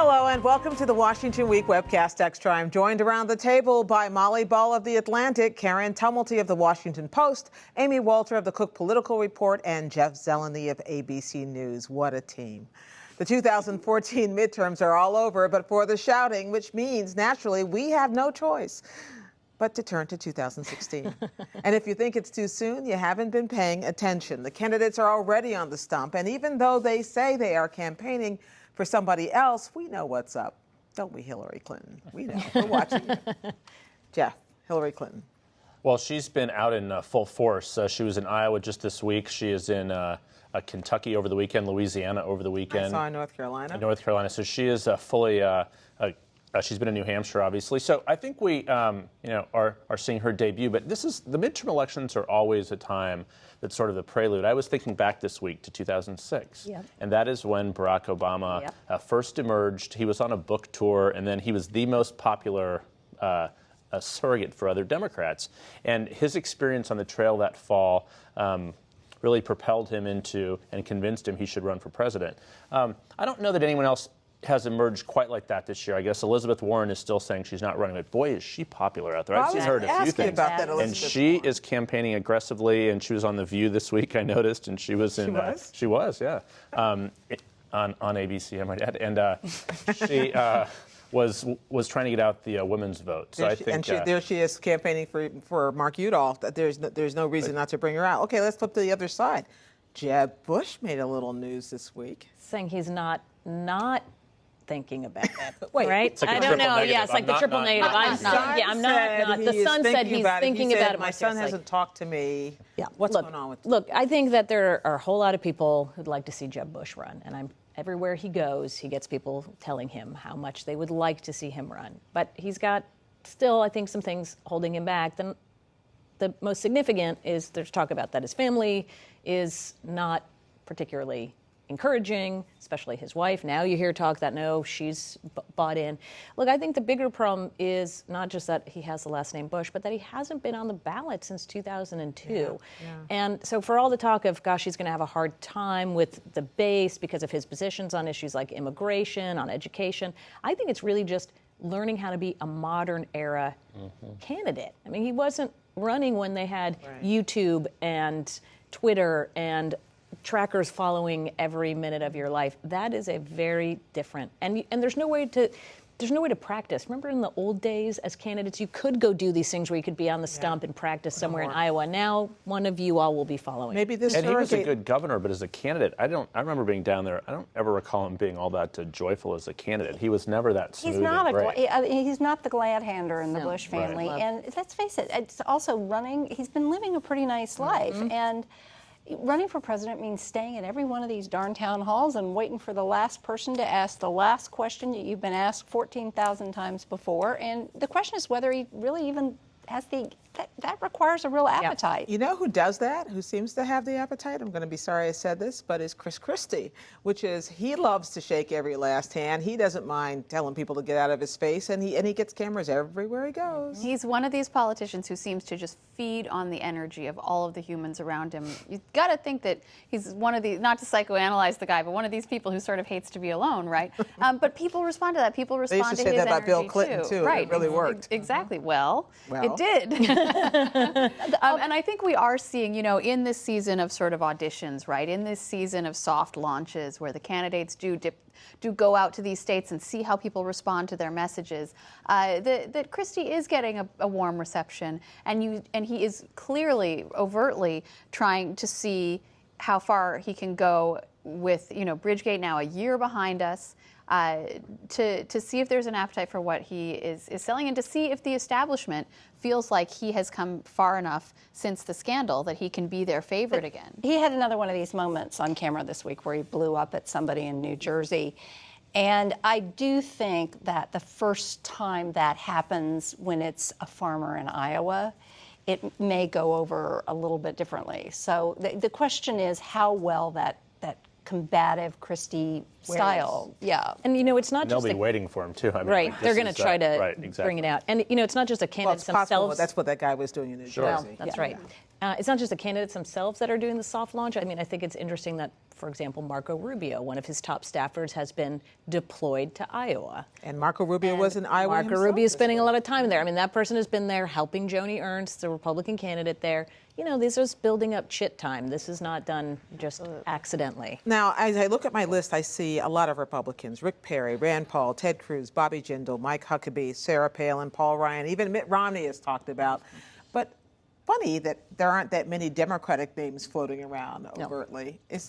Hello and welcome to the Washington Week Webcast Extra. I'm joined around the table by Molly Ball of The Atlantic, Karen Tumulty of The Washington Post, Amy Walter of the Cook Political Report, and Jeff Zeleny of ABC News. What a team. The 2014 midterms are all over, but for the shouting, which means naturally we have no choice but to turn to 2016. And if you think it's too soon, you haven't been paying attention. The candidates are already on the stump, and even though they say they are campaigning for somebody else, we know what's up. Don't we, Hillary Clinton? We know. We're watching. Jeff, Hillary Clinton. Well, she's been out in full force. She was in Iowa just this week. She is in Kentucky over the weekend, Louisiana over the weekend. I saw in North Carolina. North Carolina. So she is fully. She's been in New Hampshire, obviously. So I think we, are seeing her debut. But the midterm elections are always a time that's sort of the prelude. I was thinking back this week to 2006, and that is when Barack Obama first emerged. He was on a book tour, and then he was the most popular surrogate for other Democrats. And his experience on the trail that fall really propelled him into and convinced him he should run for president. I don't know that anyone else has emerged quite like that this year. I guess Elizabeth Warren is still saying she's not running, but boy, is she popular out there. I've seen her at a few things. About that, and she is campaigning aggressively, and she was on The View this week, I noticed, and she was in... She was, yeah. On ABC, I might add. And she was trying to get out the women's vote. So there she is campaigning for Mark Udall. There's no reason not to bring her out. Okay, let's flip to the other side. Jeb Bush made a little news this week. Saying he's not thinking about that. Wait, right? Like I don't know. Negative. Yeah, it's like the triple negative. I'm not. The son said he's thinking about it. My son hasn't talked to me. Yeah. What's going on with Look, I think that there are a whole lot of people who'd like to see Jeb Bush run, and everywhere he goes, he gets people telling him how much they would like to see him run. But he's got still, I think, some things holding him back. The most significant is there's talk about that his family is not particularly encouraging, especially his wife. Now you hear talk that no, she's bought in. Look, I think the bigger problem is not just that he has the last name Bush, but that he hasn't been on the ballot since 2002. Yeah. And so for all the talk of, gosh, he's going to have a hard time with the base because of his positions on issues like immigration, on education, I think it's really just learning how to be a modern era candidate. I mean, he wasn't running when they had YouTube and Twitter and trackers following every minute of your life. That is a very different, and there's no way to practice. Remember in the old days as candidates, you could go do these things where you could be on the stump and practice somewhere in Iowa. Now one of you all will be following. Maybe this and he was a good governor, but as a candidate, I remember being down there. I don't ever recall him being all that joyful as a candidate. He was never that smooth. He's not the glad hander in the Bush family. Right. And let's face it, it's also running. He's been living a pretty nice life, and running for president means staying at every one of these darn town halls and waiting for the last person to ask the last question that you've been asked 14,000 times before. And the question is whether he really even has that requires a real appetite. You know who does that, who seems to have the appetite? I'm going to be sorry I said this, but is Christie, which is he loves to shake every last hand. He doesn't mind telling people to get out of his face, and he gets cameras everywhere he goes. He's one of these politicians who seems to just feed on the energy of all of the humans around him. You've got to think that he's one of these, not to psychoanalyze the guy, but one of these people who sort of hates to be alone, right? But people respond to that. People respond to his energy, they used to say that about Bill Clinton, too. Right. It really worked. Exactly. Well, it did. And I think we are seeing, in this season of sort of auditions, right, in this season of soft launches where the candidates do go out to these states and see how people respond to their messages, that Christie is getting a warm reception, and he is clearly, overtly trying to see how far he can go with, Bridgegate now a year behind us, to see if there's an appetite for what he is selling, and to see if the establishment feels like he has come far enough since the scandal that he can be their favorite again. He had another one of these moments on camera this week where he blew up at somebody in New Jersey. And I do think that the first time that happens when it's a farmer in Iowa, it may go over a little bit differently. So the question is how well that combative Christie style. Yeah. And it's not They'll just be waiting for him too. I mean, right. They're going to try to exactly. bring it out. And it's not just the candidates Well, it's possible themselves. that's what that guy was doing in New Jersey. Well, that's right. It's not just the candidates themselves that are doing the soft launch. I mean, I think it's interesting that, for example, Marco Rubio, one of his top staffers, has been deployed to Iowa. And Marco Rubio was in Iowa Marco himself Rubio is spending this a lot of time there. I mean, that person has been there helping Joni Ernst, the Republican candidate there. This is building up chit time. This is not done just accidentally. Now, as I look at my list, I see a lot of Republicans: Rick Perry, Rand Paul, Ted Cruz, Bobby Jindal, Mike Huckabee, Sarah Palin, Paul Ryan, even Mitt Romney is talked about. But funny that there aren't that many Democratic names floating around overtly. No. Is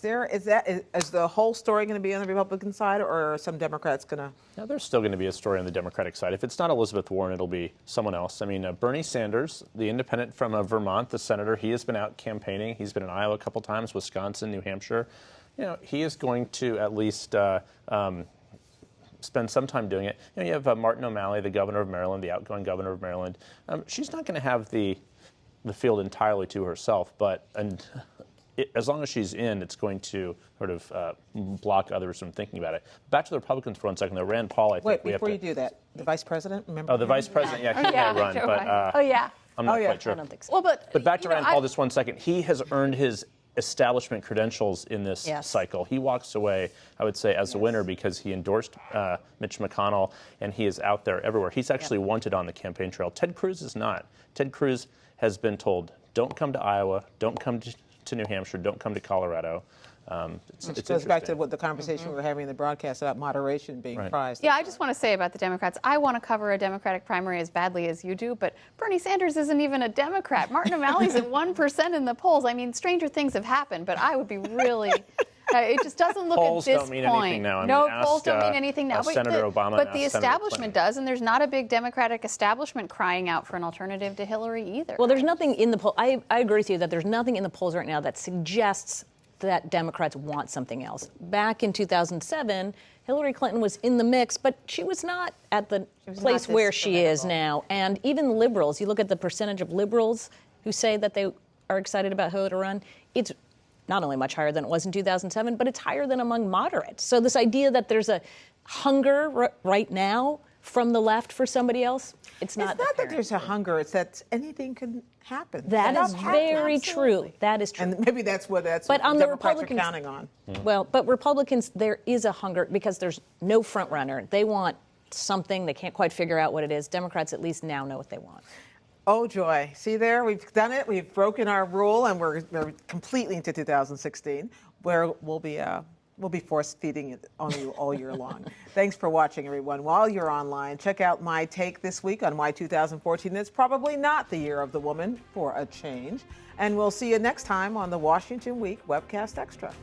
the whole story going to be on the Republican side, or are some Democrats going to? No, there's still going to be a story on the Democratic side. If it's not Elizabeth Warren, it'll be someone else. I mean, Bernie Sanders, the independent from Vermont, the senator, he has been out campaigning. He's been in Iowa a couple times, Wisconsin, New Hampshire. He is going to at least spend some time doing it. You have Martin O'Malley, the governor of Maryland, the outgoing governor of Maryland. She's not going to have the field entirely to herself, but as long as she's in, it's going to sort of block others from thinking about it. Back to the Republicans for 1 second, though. Rand Paul, I think Wait, before you do that, the vice president, remember? Oh, the vice president, yeah, he may run, but I'm not quite sure. I don't think so. Well, But back to Rand Paul just 1 second. He has earned his establishment credentials in this cycle. He walks away, I would say, as a winner because he endorsed Mitch McConnell, and he is out there everywhere. He's actually wanted on the campaign trail. Ted Cruz is not. Ted Cruz has been told, don't come to Iowa, don't come to New Hampshire, don't come to Colorado. It goes back to what the conversation we were having in the broadcast about moderation being prized. Yeah, I just want to say about the Democrats, I want to cover a Democratic primary as badly as you do, but Bernie Sanders isn't even a Democrat. Martin O'Malley's at 1% in the polls. I mean, stranger things have happened, but I would be really... it just doesn't look polls at this don't mean point. Anything now. I no, mean, polls don't mean anything now. Senator Obama, but the Senator establishment Clinton. does, and there's not a big Democratic establishment crying out for an alternative to Hillary either. Well, there's nothing in the poll. I agree with you that there's nothing in the polls right now that suggests that Democrats want something else. Back in 2007, Hillary Clinton was in the mix, but she was not at the place where she is now. And even liberals, you look at the percentage of liberals who say that they are excited about Hillary to run, it's not only much higher than it was in 2007, but it's higher than among moderates. So this idea that there's a hunger right now from the left for somebody else, it's not that there's a hunger, it's that anything can happen. That is very true. That is true. And maybe that's what on the the Democrats Republicans, are counting on. Well, but Republicans, there is a hunger because there's no front runner. They want something. They can't quite figure out what it is. Democrats at least now know what they want. Oh, joy. See there? We've done it. We've broken our rule, and we're completely into 2016, where we'll be force-feeding it on you all year long. Thanks for watching, everyone. While you're online, check out my take this week on why 2014 is probably not the year of the woman for a change. And we'll see you next time on the Washington Week Webcast Extra.